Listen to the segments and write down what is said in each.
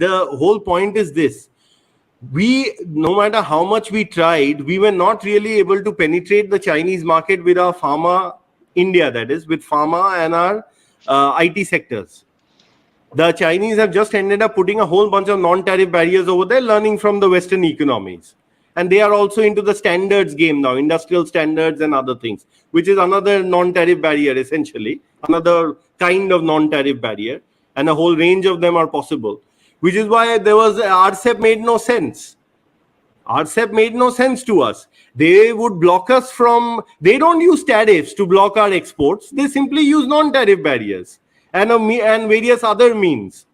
the whole point is this. No matter how much we tried, we were not really able to penetrate the Chinese market with our pharma, India that is, with pharma and our IT sectors. The Chinese have just ended up putting a whole bunch of non-tariff barriers over there, learning from the Western economies. And they are also into the standards game now, industrial standards and other things, which is another non-tariff barrier, essentially, another kind of non-tariff barrier. And a whole range of them are possible, which is why there was RCEP made no sense. RCEP made no sense to us. They would block us from, they don't use tariffs to block our exports. They simply use non-tariff barriers and various other means,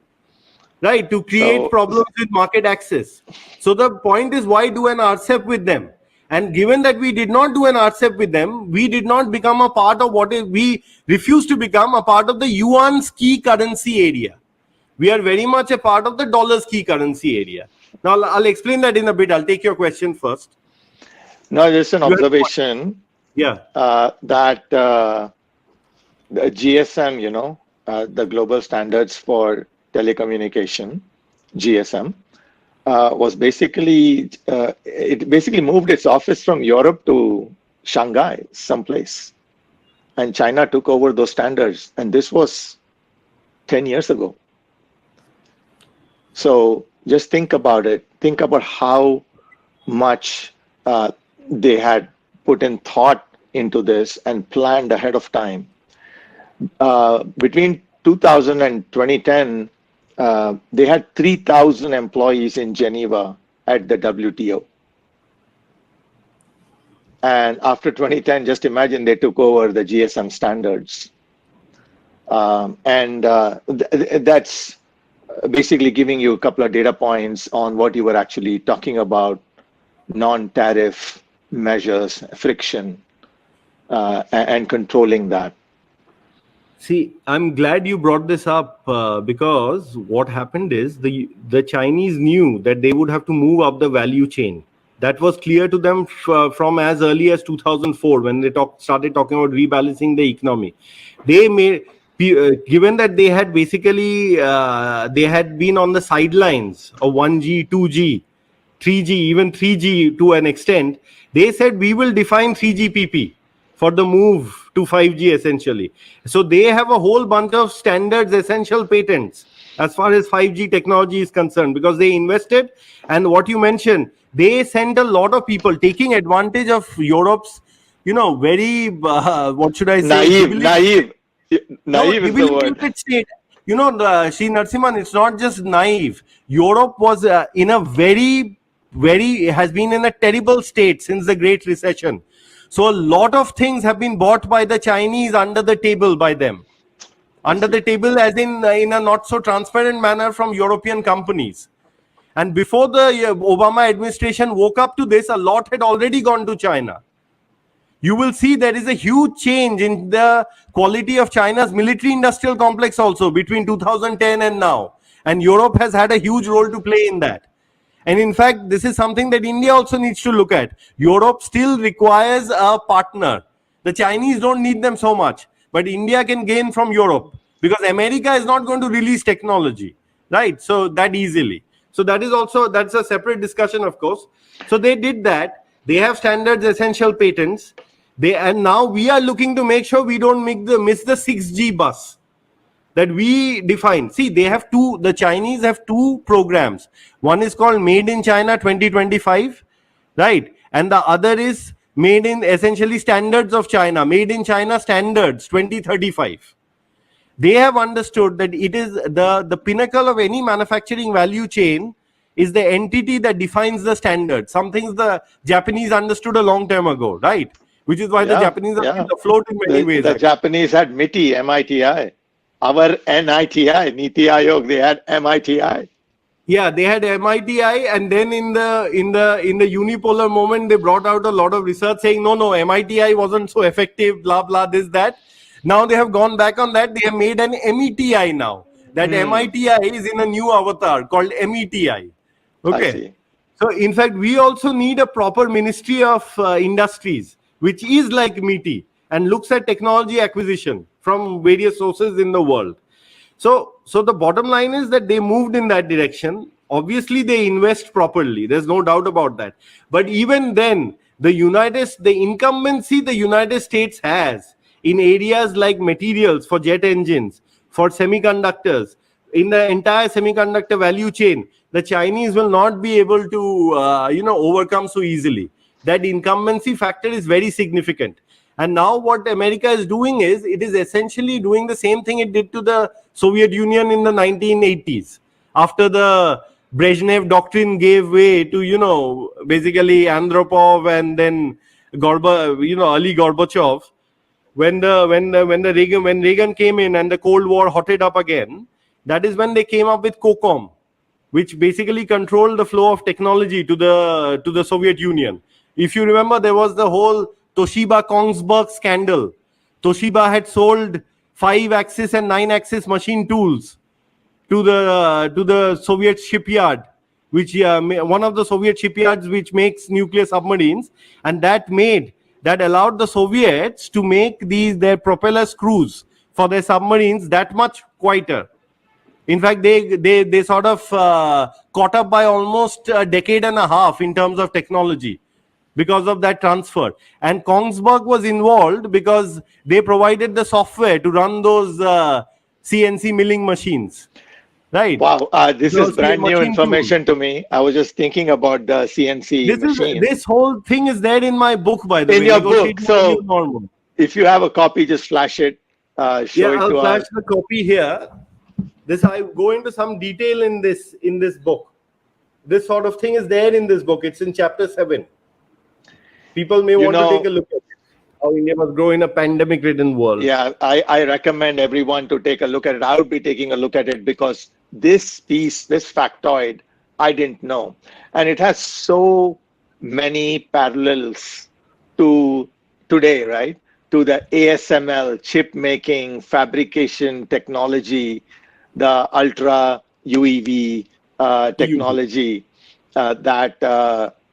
right, to create problems with market access. So the point is, why do an RCEP with them? And given that we did not do an RCEP with them, we did not become a part of we refused to become a part of the yuan's key currency area. We are very much a part of the dollar's key currency area. Now, I'll explain that in a bit. I'll take your question first. No, just an observation. Yeah. That the GSM, the global standards for telecommunication, GSM, was basically, it basically moved its office from Europe to Shanghai, someplace. And China took over those standards. And this was 10 years ago. So just think about it. Think about how much they had put in thought into this and planned ahead of time. Between 2000 and 2010, they had 3,000 employees in Geneva at the WTO. And after 2010, just imagine they took over the GSM standards. That's basically giving you a couple of data points on what you were actually talking about, non-tariff measures, friction, and controlling that. See, I'm glad you brought this up because what happened is the Chinese knew that they would have to move up the value chain. That was clear to them from as early as 2004 when they started talking about rebalancing the economy. They made, given that they had basically they had been on the sidelines of 1G, 2G, 3G, even 3G to an extent, they said we will define 3GPP for the move to 5G essentially. So they have a whole bunch of standards, essential patents as far as 5G technology is concerned because they invested. And what you mentioned, they sent a lot of people taking advantage of Europe's, very, what should I say? Naive is the word. State. Sri Narasimhan, it's not just naive. Europe was in a has been in a terrible state since the Great Recession. So a lot of things have been bought by the Chinese under the table by them. Under the table as in a not so transparent manner from European companies. And before the Obama administration woke up to this, a lot had already gone to China. You will see there is a huge change in the quality of China's military industrial complex also between 2010 and now. And Europe has had a huge role to play in that. And in fact, this is something that India also needs to look at. Europe still requires a partner. The Chinese don't need them so much, but India can gain from Europe because America is not going to release technology, right? So that easily. So that's a separate discussion, of course. So they did that. They have standards, essential patents. And now we are looking to make sure we don't miss the 6G bus that we define. See, the Chinese have two programs. One is called Made in China 2025, right? And the other is Made in essentially Standards of China, Made in China Standards 2035. They have understood that it is the pinnacle of any manufacturing value chain is the entity that defines the standard. Some things the Japanese understood a long time ago, right? Which is why the Japanese are afloat in many ways. The Japanese had MITI, MITI. Our NITI, Niti Ayog, they had MITI. Yeah, they had MITI, and then in the unipolar moment, they brought out a lot of research saying, no, MITI wasn't so effective, blah, blah, this, that. Now they have gone back on that. They have made an METI now. That MITI is in a new avatar called METI. Okay. So in fact, we also need a proper Ministry of Industries, which is like MITI and looks at technology acquisition from various sources in the world. So so the bottom line is that they moved in that direction. Obviously, they invest properly. There's no doubt about that. But even then, the incumbency the United States has in areas like materials for jet engines, for semiconductors, in the entire semiconductor value chain, the Chinese will not be able to, overcome so easily. That incumbency factor is very significant. And now what America is doing is, it is essentially doing the same thing it did to the Soviet Union in the 1980s. After the Brezhnev doctrine gave way to, basically Andropov and then early Gorbachev, when Reagan came in and the Cold War hotted up again, that is when they came up with COCOM, which basically controlled the flow of technology to the Soviet Union. If you remember, there was the whole Toshiba Kongsberg scandal. Toshiba had sold 5-axis and 9-axis machine tools to the Soviet shipyard, which one of the Soviet shipyards which makes nuclear submarines, and that allowed the Soviets to make their propeller screws for their submarines that much quieter. In fact, they sort of caught up by almost a decade and a half in terms of technology because of that transfer. And Kongsberg was involved because they provided the software to run those CNC milling machines. Right. Wow, this is brand new information to me. I was just thinking about the CNC machine. This whole thing is there in my book, by the way. In your book. So if you have a copy, just flash it. Show it I'll to flash the copy here. I go into some detail in this book. This sort of thing is there in this book. It's in chapter 7. People may want to take a look at it. How India must grow in a pandemic-ridden world. Yeah, I recommend everyone to take a look at it. I would be taking a look at it because this piece, this factoid, I didn't know. And it has so many parallels to today, right? To the ASML, chip making, fabrication technology, the ultra UEV technology that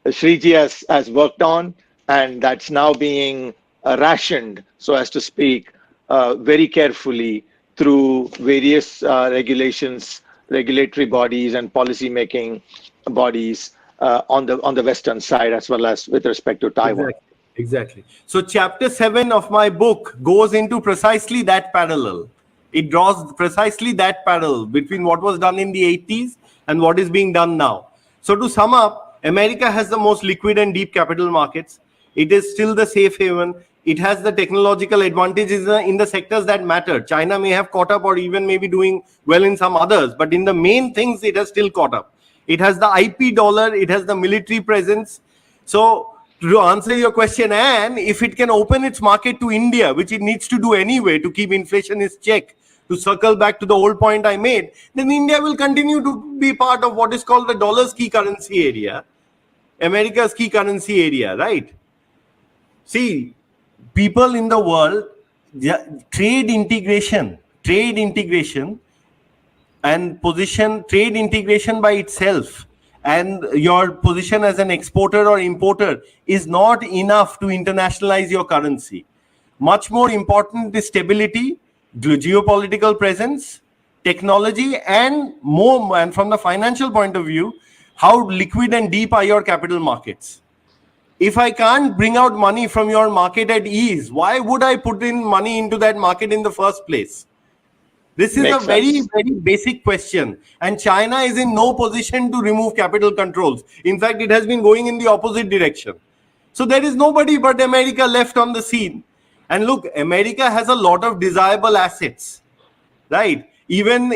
Shriji has worked on, and that's now being rationed, so as to speak, very carefully through various regulations, regulatory bodies, and policy-making bodies on the Western side, as well as with respect to Taiwan. Exactly. So chapter 7 of my book goes into precisely that parallel. It draws precisely that parallel between what was done in the 80s and what is being done now. So to sum up, America has the most liquid and deep capital markets. It is still the safe haven. It has the technological advantages in the sectors that matter. China may have caught up or even maybe doing well in some others, but in the main things, it has still caught up. It has the IP dollar. It has the military presence. So to answer your question, and if it can open its market to India, which it needs to do anyway to keep inflation in check, to circle back to the old point I made, then India will continue to be part of what is called the dollar's key currency area, America's key currency area, right? See, people in the world, trade integration and trade integration by itself and your position as an exporter or importer is not enough to internationalize your currency. Much more important is stability, geopolitical presence, technology, and from the financial point of view, how liquid and deep are your capital markets. If I can't bring out money from your market at ease, why would I put in money into that market in the first place? This is a very, very basic question. And China is in no position to remove capital controls. In fact, it has been going in the opposite direction. So there is nobody but America left on the scene. And look, America has a lot of desirable assets, right? Even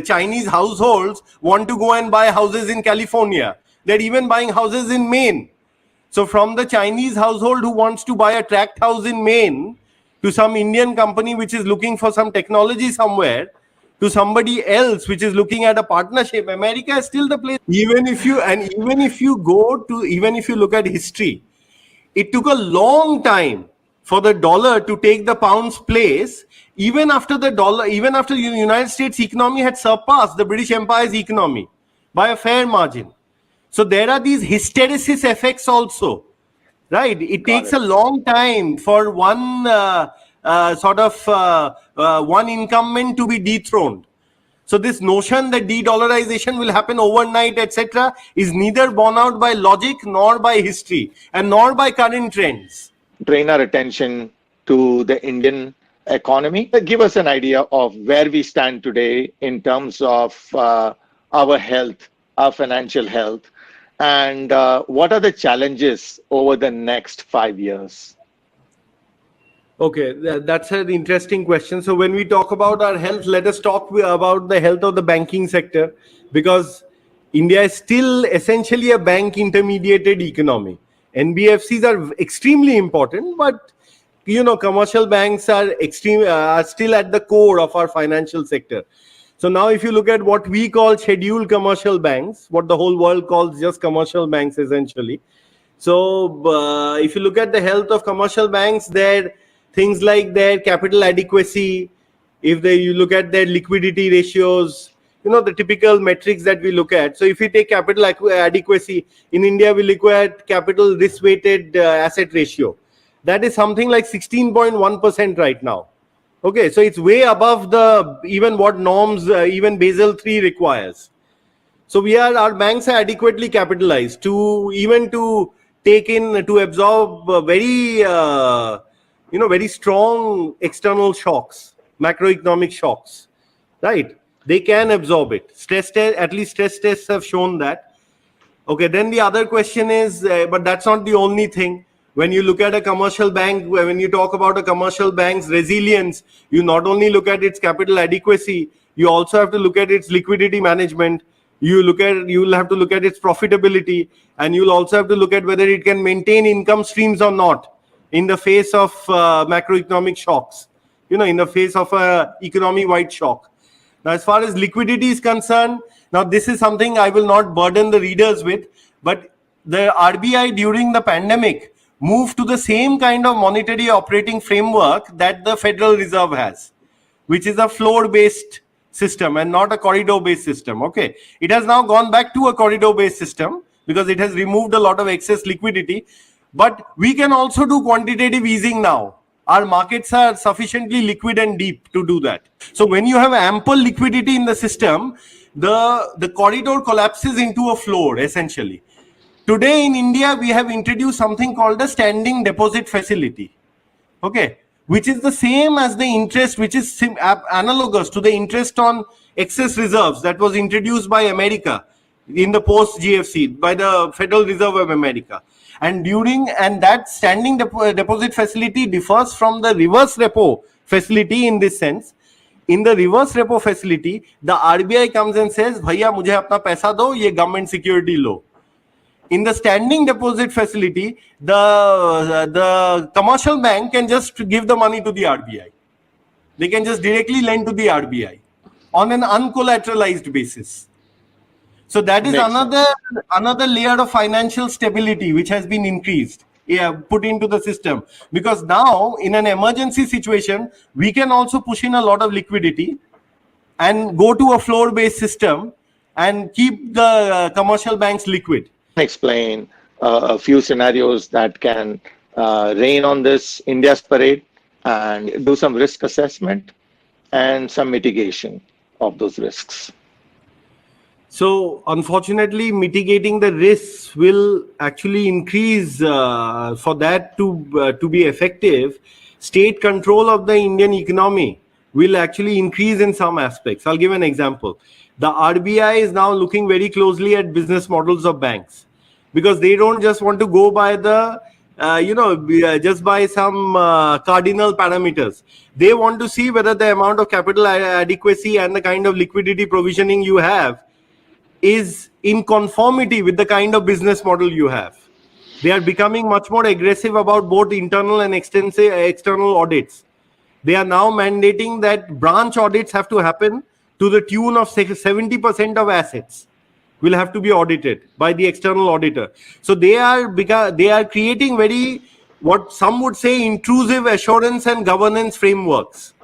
Chinese households want to go and buy houses in California. They're even buying houses in Maine. So from the Chinese household who wants to buy a tract house in Maine to some Indian company which is looking for some technology somewhere, to somebody else which is looking at a partnership, America is still the place. Even if you look at history, it took a long time for the dollar to take the pound's place, even after the United States economy had surpassed the British Empire's economy by a fair margin. So there are these hysteresis effects also, right? It takes a long time for one one incumbent to be dethroned. So this notion that de-dollarization will happen overnight, etc., is neither borne out by logic nor by history and nor by current trends. Drain our attention to the Indian economy. Give us an idea of where we stand today in terms of our health, our financial health, and what are the challenges over the next 5 years? Okay, that's an interesting question. So when we talk about our health, let us talk about the health of the banking sector, because India is still essentially a bank intermediated economy. NBFCs are extremely important, but commercial banks are still at the core of our financial sector. So now if you look at what we call scheduled commercial banks, what the whole world calls just commercial banks essentially. So if you look at the health of commercial banks, their things like their capital adequacy, you look at their liquidity ratios, the typical metrics that we look at. So if you take capital adequacy, in India we look at capital risk weighted asset ratio. That is something like 16.1% right now. Okay, so it's way above even what norms, even Basel III requires. So our banks are adequately capitalized to absorb very strong external shocks, macroeconomic shocks, right? They can absorb it. At least stress tests have shown that. Okay, then the other question is, but that's not the only thing. When you look at a commercial bank, when you talk about a commercial bank's resilience, you not only look at its capital adequacy, you also have to look at its liquidity management. You'll have to look at its profitability, and you'll also have to look at whether it can maintain income streams or not in the face of macroeconomic shocks, in the face of a economy-wide shock. Now, as far as liquidity is concerned, now this is something I will not burden the readers with, but the RBI during the pandemic moved to the same kind of monetary operating framework that the Federal Reserve has, which is a floor-based system and not a corridor-based system. Okay, it has now gone back to a corridor-based system because it has removed a lot of excess liquidity. But we can also do quantitative easing now. Our markets are sufficiently liquid and deep to do that. So when you have ample liquidity in the system, the corridor collapses into a floor essentially. Today in India, we have introduced something called a standing deposit facility. Okay, which is the same as the interest, which is analogous to the interest on excess reserves that was introduced by America in the post GFC by the Federal Reserve of America. And that standing deposit facility differs from the reverse repo facility in this sense. In the reverse repo facility, the RBI comes and says, "Bhaiya, mujhe apna paisa do, ye government security lo." In the standing deposit facility, the commercial bank can just give the money to the RBI. They can just directly lend to the RBI on an uncollateralized basis. So that is another layer of financial stability which has been increased, put into the system. Because now, in an emergency situation, we can also push in a lot of liquidity and go to a floor-based system and keep the commercial banks liquid. Explain a few scenarios that can rain on this India's parade and do some risk assessment and some mitigation of those risks. So unfortunately, mitigating the risks will actually increase. For that to be effective, state control of the Indian economy will actually increase in some aspects. I'll give an example. The RBI is now looking very closely at business models of banks, because they don't just want to go by just by some cardinal parameters. They want to see whether the amount of capital adequacy and the kind of liquidity provisioning you have is in conformity with the kind of business model you have. They are becoming much more aggressive about both internal and external audits. They are now mandating that branch audits have to happen to the tune of 70% of assets will have to be audited by the external auditor. So they are creating what some would say intrusive assurance and governance frameworks.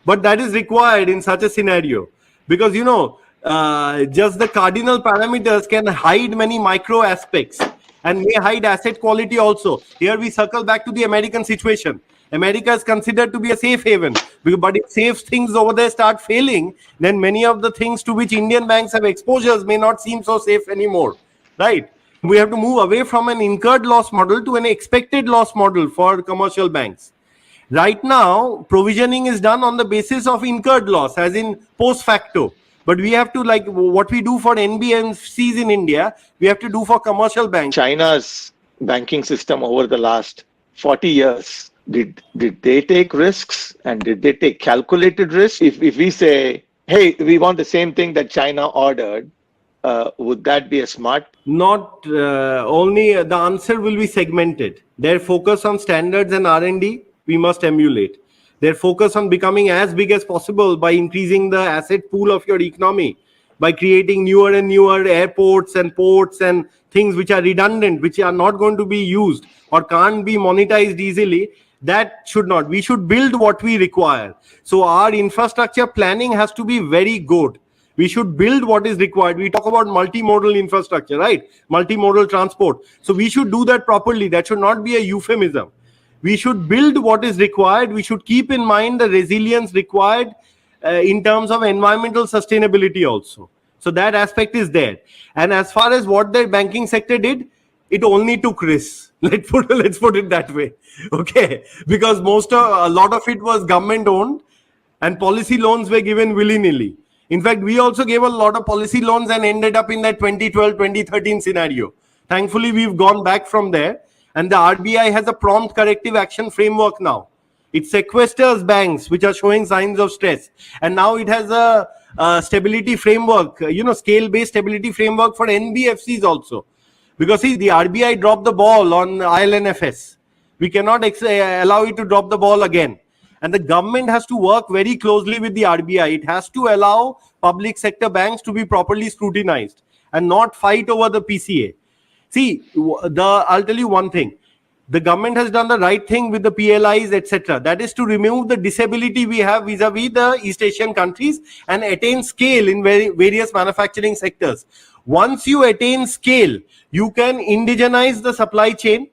But that is required in such a scenario, because just the cardinal parameters can hide many micro aspects and may hide asset quality also. Here we circle back to the American situation. America is considered to be a safe haven. But if safe things over there start failing, then many of the things to which Indian banks have exposures may not seem so safe anymore, right? We have to move away from an incurred loss model to an expected loss model for commercial banks. Right now, provisioning is done on the basis of incurred loss, as in post facto. But we have to, like what we do for NBFCs in India, we have to do for commercial banks. China's banking system over the last 40 years, did they take risks, and did they take calculated risks? If we say, hey, we want the same thing that China ordered, would that be a smart? Not only the answer will be segmented. Their focus on standards and R&D, we must emulate. Their focus on becoming as big as possible by increasing the asset pool of your economy, by creating newer and newer airports and ports and things which are redundant, which are not going to be used or can't be monetized easily, that should not. We should build what we require. So our infrastructure planning has to be very good. We should build what is required. We talk about multimodal infrastructure, right? Multimodal transport. So we should do that properly. That should not be a euphemism. We should build what is required. We should keep in mind the resilience required in terms of environmental sustainability also. So that aspect is there. And as far as what the banking sector did, it only took risks. Let's put it that way. Okay. Because a lot of it was government owned and policy loans were given willy-nilly. In fact, we also gave a lot of policy loans and ended up in that 2012, 2013 scenario. Thankfully, we've gone back from there. And the RBI has a prompt corrective action framework now. It sequesters banks which are showing signs of stress. And now it has a stability framework, scale-based stability framework for NBFCs also. Because see, the RBI dropped the ball on ILNFS. We cannot allow it to drop the ball again. And the government has to work very closely with the RBI. It has to allow public sector banks to be properly scrutinized and not fight over the PCA. See, I'll tell you one thing. The government has done the right thing with the PLIs, etc. That is to remove the disability we have vis-a-vis the East Asian countries and attain scale in various manufacturing sectors. Once you attain scale, you can indigenize the supply chain.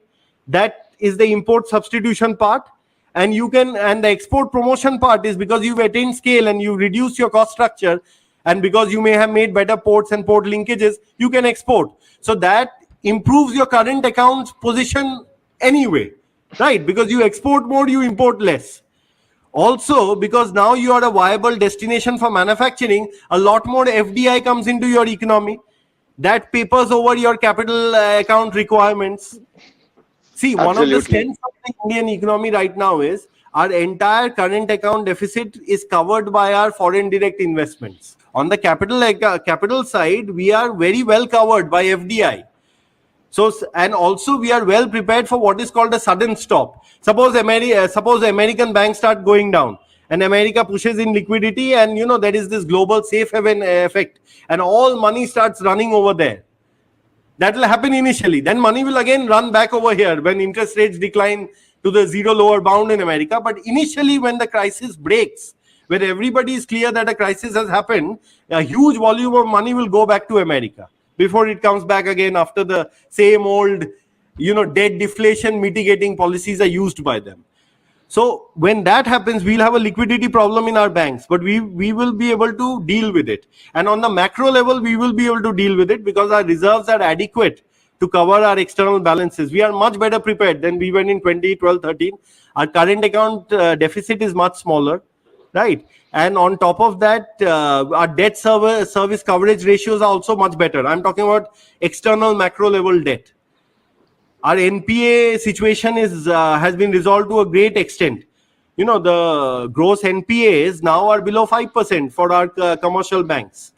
That is the import substitution part. And the export promotion part is because you've attained scale and you reduce your cost structure. And because you may have made better ports and port linkages, you can export. So that improves your current account position anyway, right? Because you export more, you import less. Also, because now you are a viable destination for manufacturing, a lot more FDI comes into your economy. That papers over your capital account requirements. See, Absolutely. One of the strengths of the Indian economy right now is our entire current account deficit is covered by our foreign direct investments. On the capital side, we are very well covered by FDI. So, and also we are well prepared for what is called a sudden stop. Suppose the American banks start going down and America pushes in liquidity, and there is this global safe haven effect and all money starts running over there. That will happen initially. Then money will again run back over here when interest rates decline to the zero lower bound in America. But initially, when the crisis breaks, where everybody is clear that a crisis has happened, a huge volume of money will go back to America before it comes back again after the same old, debt deflation mitigating policies are used by them. So when that happens, we'll have a liquidity problem in our banks, but we will be able to deal with it. And on the macro level, we will be able to deal with it because our reserves are adequate to cover our external balances. We are much better prepared than we were in 2012, 13. Our current account deficit is much smaller, right? And on top of that, our debt service coverage ratios are also much better. I'm talking about external macro level debt. Our NPA situation has been resolved to a great extent. The gross NPAs now are below 5% for our commercial banks.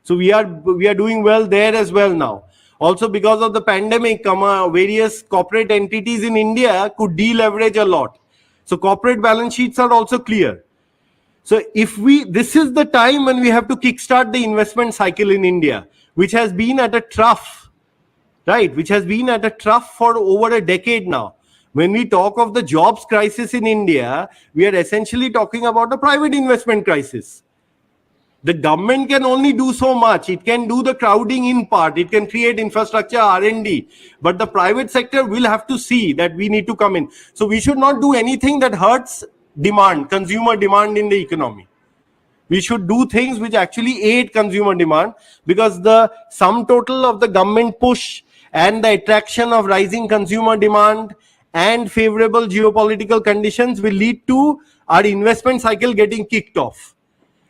So we are doing well there as well now. Also, because of the pandemic, various corporate entities in India could deleverage a lot. So corporate balance sheets are also clear. So this is the time when we have to kickstart the investment cycle in India, which has been at a trough, right? Which has been at a trough for over a decade now. When we talk of the jobs crisis in India, we are essentially talking about a private investment crisis. The government can only do so much. It can do the crowding in part. It can create infrastructure, R&D. But the private sector will have to see that we need to come in. So we should not do anything that hurts demand, consumer demand in the economy. We should do things which actually aid consumer demand, because the sum total of the government push and the attraction of rising consumer demand and favorable geopolitical conditions will lead to our investment cycle getting kicked off.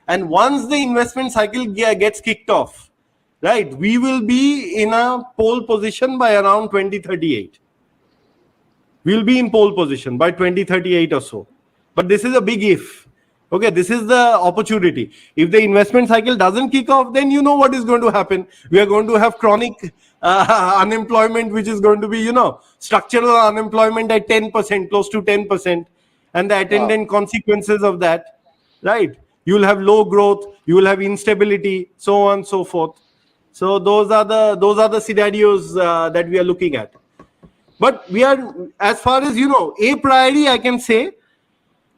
And once the investment cycle gets kicked off, right, we will be in a pole position by around 2038. We'll be in pole position by 2038 or so. But this is a big if. Okay, this is the opportunity. If the investment cycle doesn't kick off, then you know what is going to happen. We are going to have chronic unemployment, which is going to be, structural unemployment at 10%, close to 10%, and the attendant consequences of that, right? You will have low growth, you will have instability, so on and so forth. So those are the scenarios that we are looking at. But we are, as far as a priori, I can say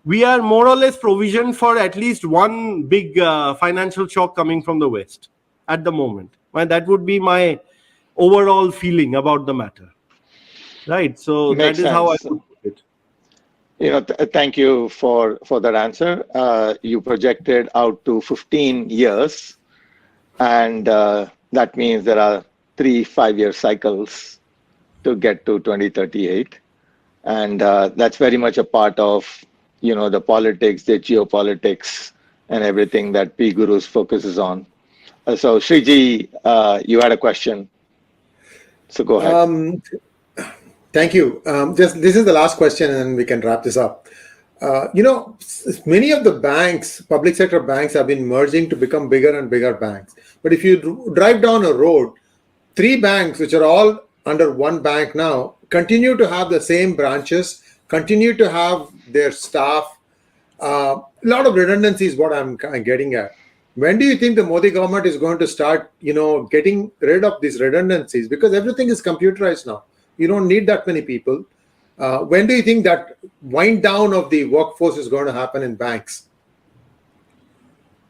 we are more or less provisioned for at least one big financial shock coming from the West at the moment. And that would be my overall feeling about the matter, right? So Makes that is how I sense. would put it. Thank you for that answer. You projected out to 15 years, and that means there are 3 5-year cycles to get to 2038, and that's very much a part of the politics, the geopolitics, and everything that P Gurus focuses on. So Shriji, you had a question, so go ahead. Thank you. Just this is the last question, and then we can wrap this up. Many of the banks, public sector banks, have been merging to become bigger and bigger banks. But if you drive down a road, 3 banks, which are all under one bank now, continue to have the same branches, continue to have their staff. A lot of redundancy is what I'm getting at. When do you think the Modi government is going to start, getting rid of these redundancies? Because everything is computerized now. You don't need that many people. When do you think that wind down of the workforce is going to happen in banks?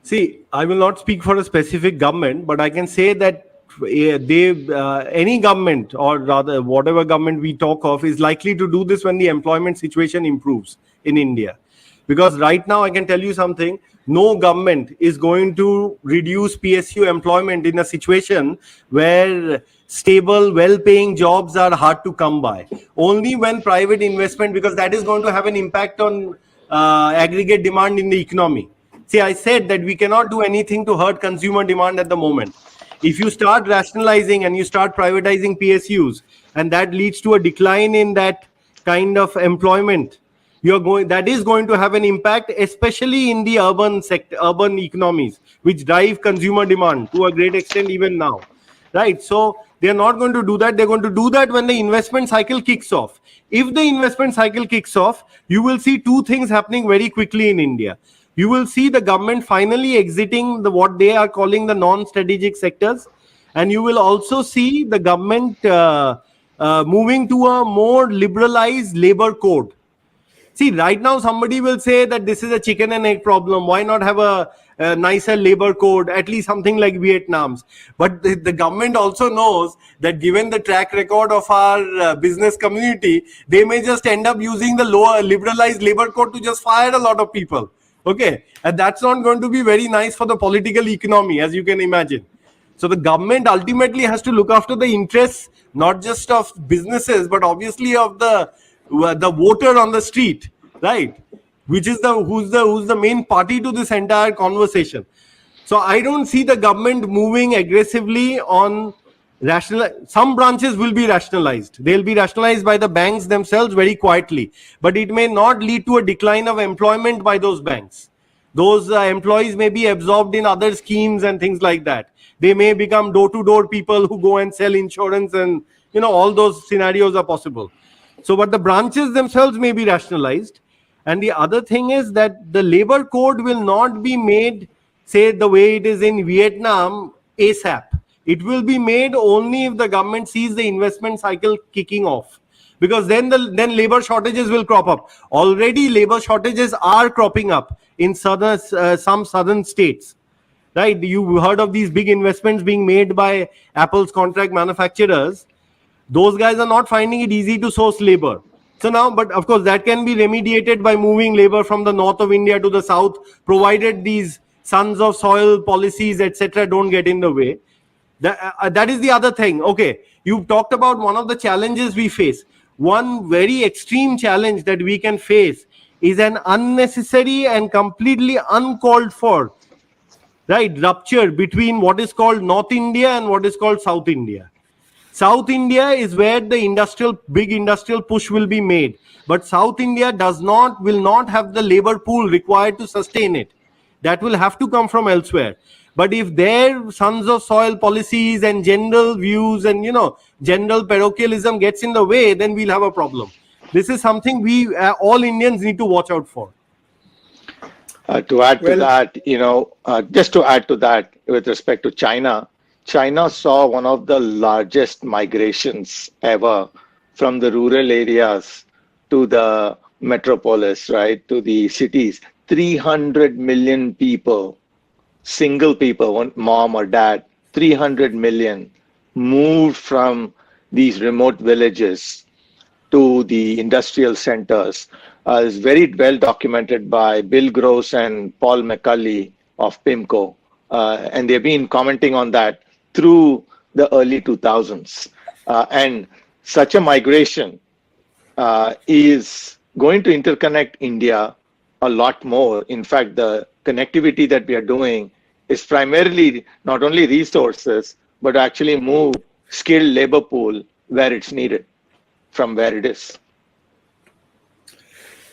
See, I will not speak for a specific government, but I can say that any government, or rather whatever government we talk of, is likely to do this when the employment situation improves in India. Because right now, I can tell you something, no government is going to reduce PSU employment in a situation where stable, well-paying jobs are hard to come by. Only when private investment, because that is going to have an impact on aggregate demand in the economy. See, I said that we cannot do anything to hurt consumer demand at the moment. If you start rationalizing and you start privatizing PSUs, and that leads to a decline in that kind of employment, that is going to have an impact, especially in the urban sector, urban economies, which drive consumer demand to a great extent even now, right? So they are not going to do that. They're going to do that when the investment cycle kicks off. If the investment cycle kicks off, you will see 2 things happening very quickly in India. You will see the government finally exiting what they are calling the non-strategic sectors, and you will also see the government moving to a more liberalized labor code. See, right now somebody will say that this is a chicken and egg problem. Why not have a nicer labor code, at least something like Vietnam's? But the government also knows that given the track record of our business community, they may just end up using the lower liberalized labor code to just fire a lot of people. Okay, and that's not going to be very nice for the political economy, as you can imagine. So the government ultimately has to look after the interests, not just of businesses, but obviously of the voter on the street, right? Which is who's the main party to this entire conversation. So I don't see the government moving aggressively on some branches will be rationalized. They'll be rationalized by the banks themselves very quietly, but it may not lead to a decline of employment by those banks. Those employees may be absorbed in other schemes and things like that. They may become door-to-door people who go and sell insurance, and all those scenarios are possible. So, but the branches themselves may be rationalized. And the other thing is that the labor code will not be made, say, the way it is in Vietnam, ASAP. It will be made only if the government sees the investment cycle kicking off. Because then labor shortages will crop up. Already labor shortages are cropping up in some southern states, right? You heard of these big investments being made by Apple's contract manufacturers. Those guys are not finding it easy to source labor. So now, but of course, that can be remediated by moving labor from the north of India to the south, provided these sons of soil policies, etc., don't get in the way. That is the other thing. Okay, you talked about one of the challenges we face. One very extreme challenge that we can face is an unnecessary and completely uncalled for, right, rupture between what is called North India and what is called South India. South India is where the big industrial push will be made, but South India will not have the labor pool required to sustain it. That will have to come from elsewhere. But if their sons of soil policies and general views and general parochialism gets in the way, then we'll have a problem. This is something we all Indians need to watch out for. To add to that, just to add to that, with respect to China, China saw one of the largest migrations ever from the rural areas to the metropolis, right, to the cities. 300 million people, single people, one mom or dad, 300 million moved from these remote villages to the industrial centers. Is very well documented by Bill Gross and Paul McCulley of PIMCO. And they've been commenting on that through the early 2000s. And such a migration is going to interconnect India a lot more. In fact, the connectivity that we are doing is primarily not only resources, but actually move skilled labor pool where it's needed from where it is.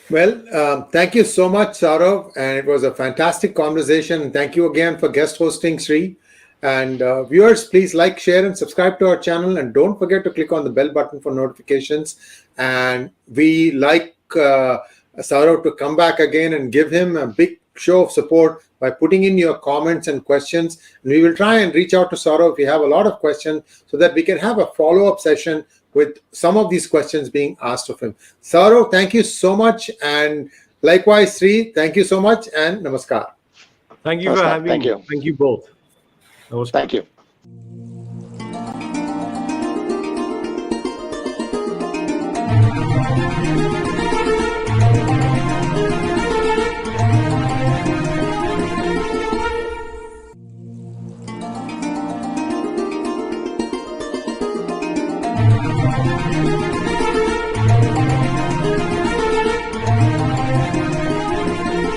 Well, thank you so much, Saurav, and it was a fantastic conversation. Thank you again for guest hosting, Sri. And viewers, please like, share, and subscribe to our channel, and don't forget to click on the bell button for notifications. And we like Saurav to come back again and give him a big show of support by putting in your comments and questions. And we will try and reach out to Saurav if you have a lot of questions, so that we can have a follow-up session with some of these questions being asked of him. Saurav, thank you so much. And likewise, Sri, thank you so much, and namaskar. Thank you for having me. Thank you. Thank you both. Namaskar. Thank you.